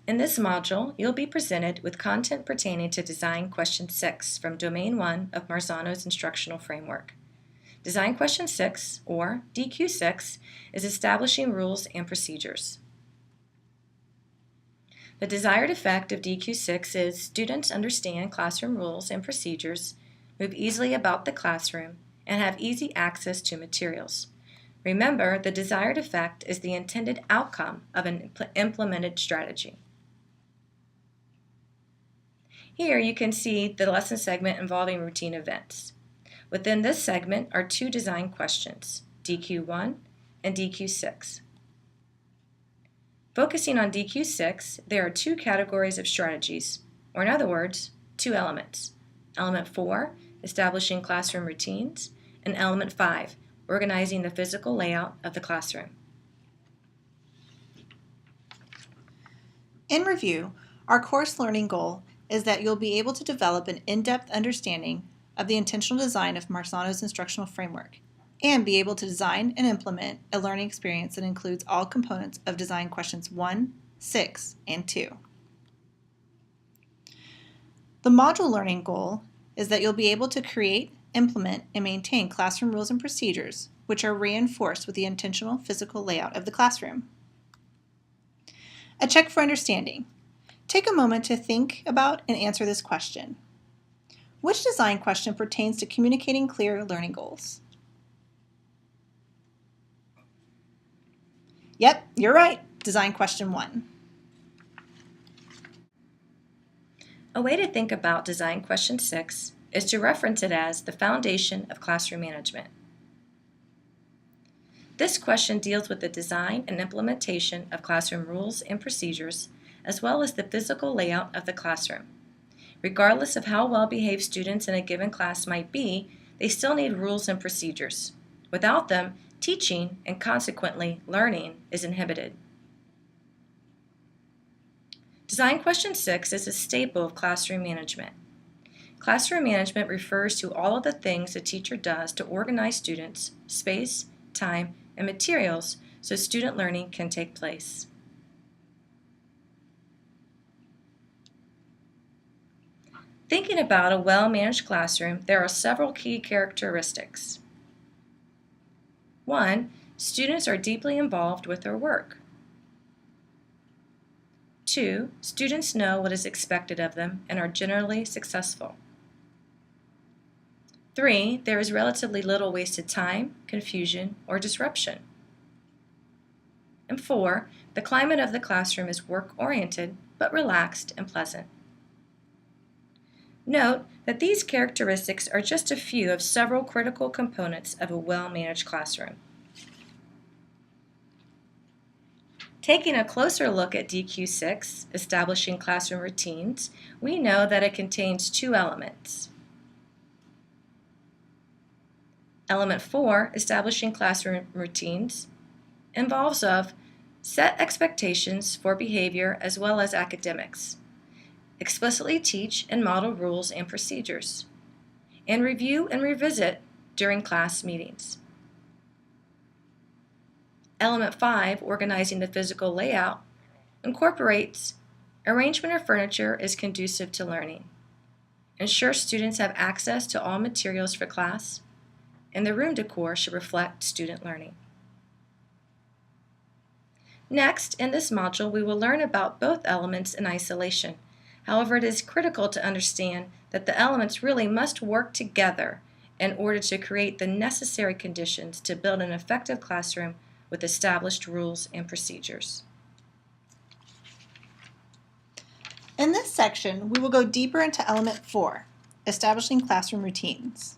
In this module, you'll be presented with content pertaining to Design Question 6 from Domain 1 of Marzano's Instructional Framework. Design Question 6, or DQ6, is establishing rules and procedures. The desired effect of DQ6 is students understand classroom rules and procedures, move easily about the classroom, and have easy access to materials. Remember, the desired effect is the intended outcome of an implemented strategy. Here you can see the lesson segment involving routine events. Within this segment are two design questions, DQ1 and DQ6. Focusing on DQ6, there are two categories of strategies, or in other words, two elements. Element 4, establishing classroom routines, and Element 5, organizing the physical layout of the classroom. In review, our course learning goal is that you'll be able to develop an in-depth understanding of the intentional design of Marzano's Instructional Framework and be able to design and implement a learning experience that includes all components of design questions 1, 6, and 2. The module learning goal is that you'll be able to create, implement, and maintain classroom rules and procedures which are reinforced with the intentional physical layout of the classroom. A check for understanding. Take a moment to think about and answer this question. Which design question pertains to communicating clear learning goals? Yep, you're right. Design question 1. A way to think about Design Question 6 is to reference it as the foundation of classroom management. This question deals with the design and implementation of classroom rules and procedures, as well as the physical layout of the classroom. Regardless of how well-behaved students in a given class might be, they still need rules and procedures. Without them, teaching and consequently learning is inhibited. Design Question 6 is a staple of classroom management. Classroom management refers to all of the things a teacher does to organize students, space, time, and materials so student learning can take place. Thinking about a well-managed classroom, there are several key characteristics. 1. Students are deeply involved with their work. 2. Students know what is expected of them and are generally successful. 3. There is relatively little wasted time, confusion, or disruption. And 4. The climate of the classroom is work-oriented but relaxed and pleasant. Note that these characteristics are just a few of several critical components of a well-managed classroom. Taking a closer look at DQ6, establishing classroom routines, we know that it contains two elements. Element 4, establishing classroom routines, involves of set expectations for behavior as well as academics, explicitly teach and model rules and procedures, and review and revisit during class meetings. Element 5, organizing the physical layout, incorporates arrangement of furniture is conducive to learning, ensure students have access to all materials for class, and the room decor should reflect student learning. Next, in this module, we will learn about both elements in isolation. However, it is critical to understand that the elements really must work together in order to create the necessary conditions to build an effective classroom with established rules and procedures. In this section, we will go deeper into Element 4, establishing classroom routines.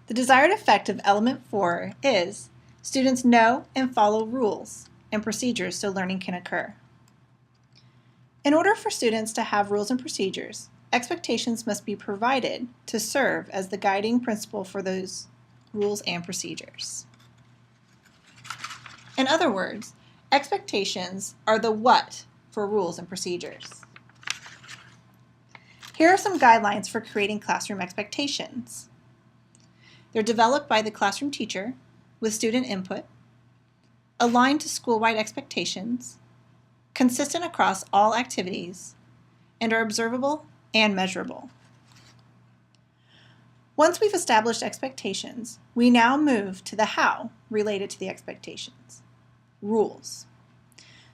The desired effect of Element 4 is students know and follow rules and procedures so learning can occur. In order for students to have rules and procedures, expectations must be provided to serve as the guiding principle for those rules and procedures. In other words, expectations are the what for rules and procedures. Here are some guidelines for creating classroom expectations. They're developed by the classroom teacher with student input, aligned to school-wide expectations, consistent across all activities, and are observable and measurable. Once we've established expectations, we now move to the how related to the expectations. Rules.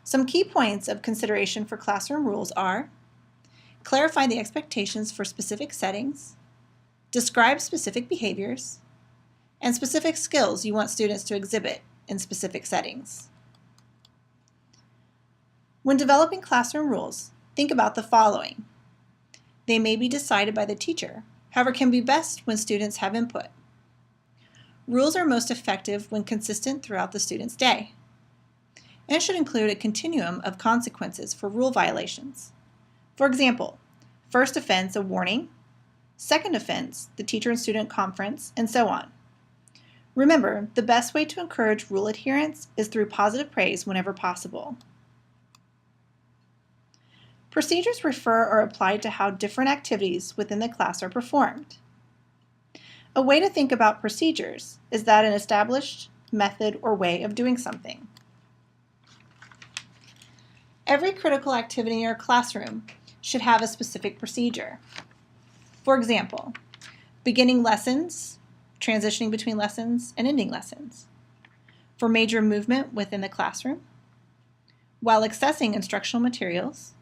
Some key points of consideration for classroom rules are: clarify the expectations for specific settings, describe specific behaviors, and specific skills you want students to exhibit in specific settings. When developing classroom rules, think about the following. They may be decided by the teacher, however, can be best when students have input. Rules are most effective when consistent throughout the student's day, and should include a continuum of consequences for rule violations. For example, first offense, a warning; second offense, the teacher and student conference, and so on. Remember, the best way to encourage rule adherence is through positive praise whenever possible. Procedures refer or apply to how different activities within the class are performed. A way to think about procedures is that an established method or way of doing something. Every critical activity in your classroom should have a specific procedure. For example, beginning lessons, transitioning between lessons, and ending lessons. For major movement within the classroom, while accessing instructional materials,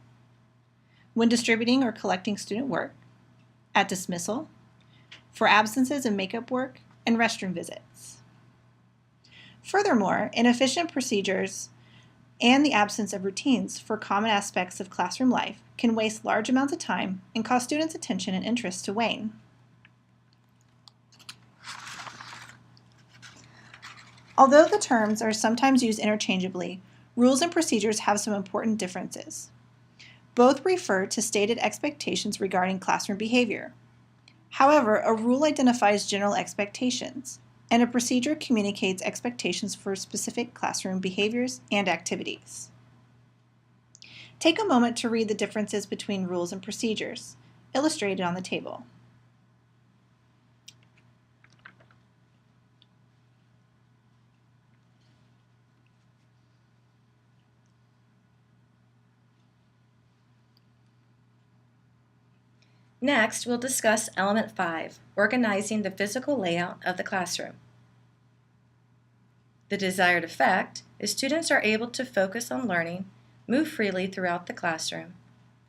when distributing or collecting student work, at dismissal, for absences and makeup work, and restroom visits. Furthermore, inefficient procedures and the absence of routines for common aspects of classroom life can waste large amounts of time and cause students' attention and interest to wane. Although the terms are sometimes used interchangeably, rules and procedures have some important differences. Both refer to stated expectations regarding classroom behavior. However, a rule identifies general expectations, and a procedure communicates expectations for specific classroom behaviors and activities. Take a moment to read the differences between rules and procedures, illustrated on the table. Next, we'll discuss Element 5, organizing the physical layout of the classroom. The desired effect is students are able to focus on learning, move freely throughout the classroom,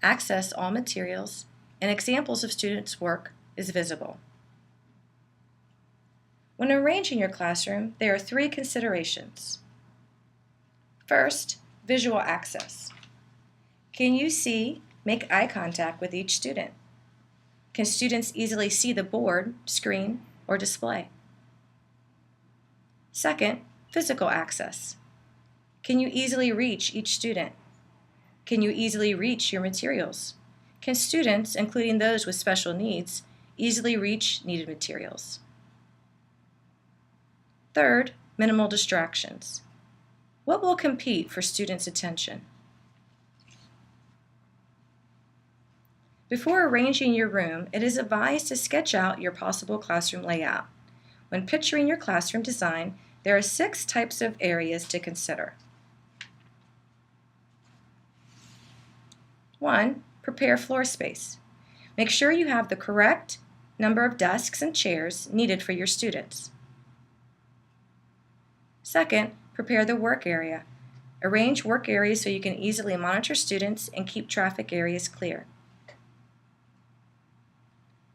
access all materials, and examples of students' work is visible. When arranging your classroom, there are 3 considerations. First, visual access. Can you see, make eye contact with each student? Can students easily see the board, screen, or display? Second, physical access. Can you easily reach each student? Can you easily reach your materials? Can students, including those with special needs, easily reach needed materials? Third, minimal distractions. What will compete for students' attention? Before arranging your room, it is advised to sketch out your possible classroom layout. When picturing your classroom design, there are 6 types of areas to consider. 1. Prepare floor space. Make sure you have the correct number of desks and chairs needed for your students. Second, prepare the work area. Arrange work areas so you can easily monitor students and keep traffic areas clear.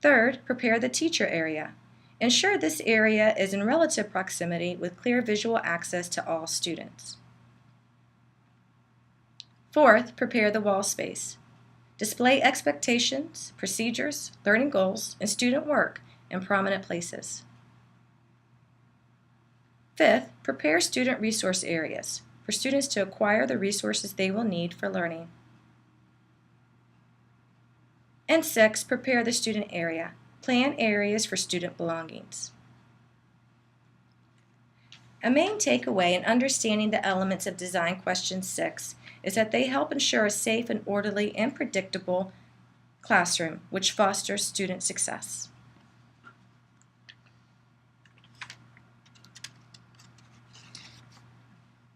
Third, prepare the teacher area. Ensure this area is in relative proximity with clear visual access to all students. Fourth, prepare the wall space. Display expectations, procedures, learning goals, and student work in prominent places. Fifth, prepare student resource areas for students to acquire the resources they will need for learning. And 6, prepare the student area. Plan areas for student belongings. A main takeaway in understanding the elements of Design Question 6 is that they help ensure a safe and orderly and predictable classroom, which fosters student success.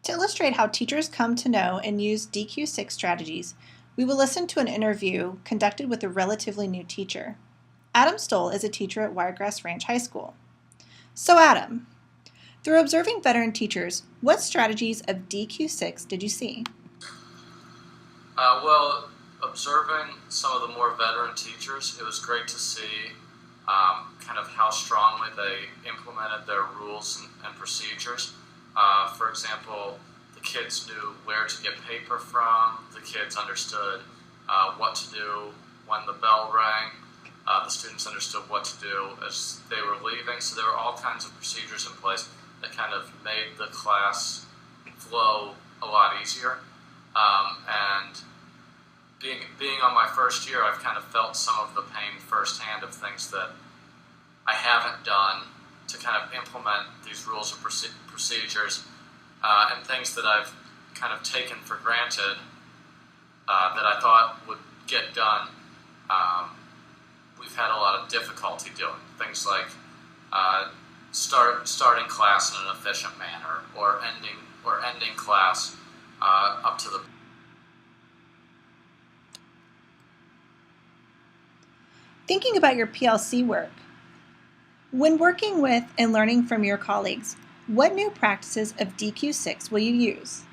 To illustrate how teachers come to know and use DQ6 strategies, we will listen to an interview conducted with a relatively new teacher. Adam Stoll is a teacher at Wiregrass Ranch High School. So Adam, through observing veteran teachers, what strategies of DQ6 did you see? Well, observing some of the more veteran teachers, it was great to see kind of how strongly they implemented their rules and procedures. For example, the kids knew where to get paper from, the kids understood what to do when the bell rang, the students understood what to do as they were leaving, so there were all kinds of procedures in place that kind of made the class flow a lot easier. And being on my first year, I've kind of felt some of the pain firsthand of things that I haven't done to kind of implement these rules and procedures, and things that I've kind of taken for granted that I thought would get done. We've had a lot of difficulty doing things like starting class in an efficient manner, or ending class up to the. Thinking about your PLC work, when working with and learning from your colleagues, what new practices of DQ6 will you use?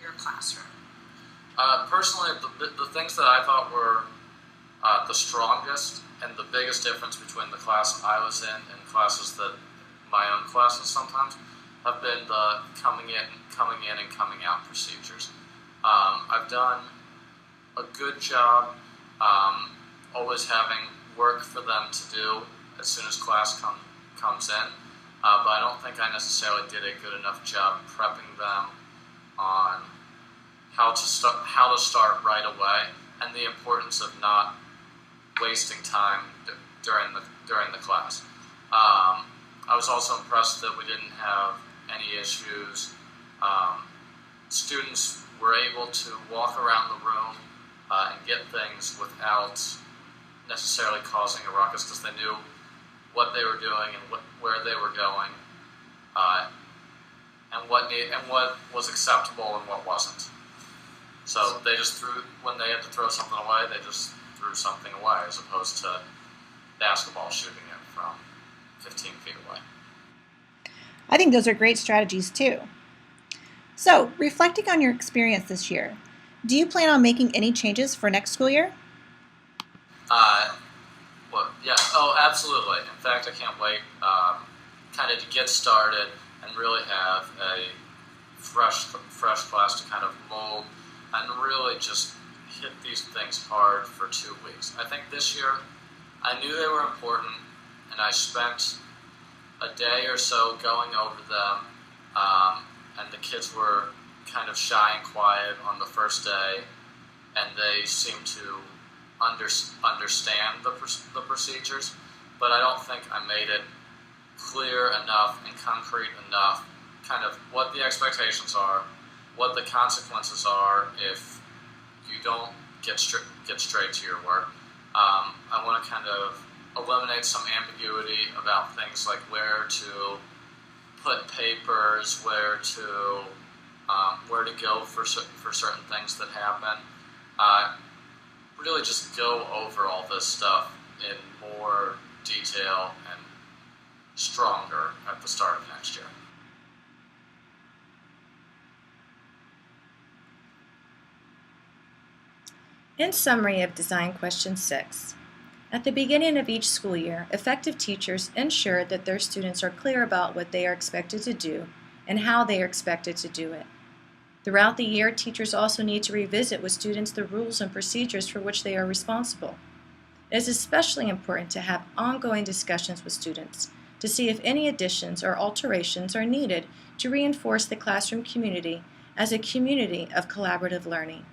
Your classroom. Personally, the things that I thought were the strongest and the biggest difference between the class I was in and classes that my own classes sometimes have been the coming in and coming out procedures. I've done a good job always having work for them to do as soon as class comes in, but I don't think I necessarily did a good enough job prepping them on how to start right away, and the importance of not wasting time during the class. I was also impressed that we didn't have any issues. Students were able to walk around the room and get things without necessarily causing a ruckus, because they knew what they were doing and where they were going, and what was acceptable and what wasn't. So they just when they had to throw something away, they just threw something away, as opposed to basketball shooting it from 15 feet away. I think those are great strategies too. So, reflecting on your experience this year, do you plan on making any changes for next school year? Well, yeah. Oh, absolutely. In fact, I can't wait kind of to get started and really have a fresh class to kind of mold and really just hit these things hard for 2 weeks. I think this year I knew they were important, and I spent a day or so going over them, and the kids were kind of shy and quiet on the first day, and they seemed to understand the procedures, but I don't think I made it clear enough and concrete enough kind of what the expectations are, what the consequences are if you don't get straight to your work. I want to kind of eliminate some ambiguity about things like where to put papers, where to go for certain things that happen. Really just go over all this stuff in more detail and stronger at the start of next year. In summary of Design Question 6, at the beginning of each school year, effective teachers ensure that their students are clear about what they are expected to do and how they are expected to do it. Throughout the year, teachers also need to revisit with students the rules and procedures for which they are responsible. It is especially important to have ongoing discussions with students to see if any additions or alterations are needed to reinforce the classroom community as a community of collaborative learning.